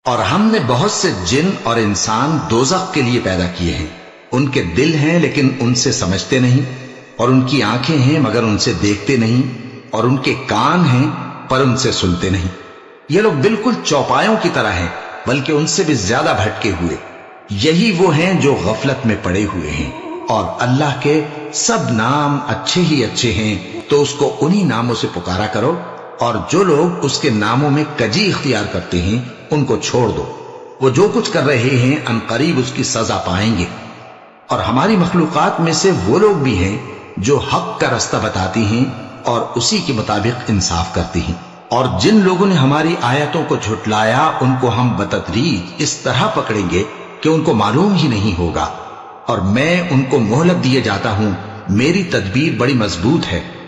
और हमने बहुत से जिन और इंसान दोज़ख के लिए पैदा किए हैं। उनके दिल हैं लेकिन उनसे समझते नहीं, और उनकी आंखें हैं मगर उनसे देखते नहीं, और उनके कान हैं पर उनसे सुनते नहीं। ये लोग बिल्कुल चौपायों की तरह हैं, बल्कि उनसे भी ज्यादा भटके हुए। यही वो हैं जो गफलत में पड़े हुए हैं। और अल्लाह के सब नाम अच्छे ही अच्छे हैं, तो उसको उन्हीं नामों से पुकारा करो। और जो लोग उसके नामों में कजी इख्तियार करते हैं उनको छोड़ दो। वो जो कुछ कर रहे हैं अनकरीब उसकी सजा पाएंगे। और हमारी मखलूकात में से वो लोग भी हैं जो हक का रास्ता बताती हैं और उसी के मुताबिक इंसाफ करती हैं। और जिन लोगों ने हमारी आयतों को झुटलाया उनको हम बतदरीज इस तरह पकड़ेंगे कि उनको मालूम ही नहीं होगा। और मैं उनको मोहलत दिए जाता हूं, मेरी तदबीर बड़ी मजबूत है।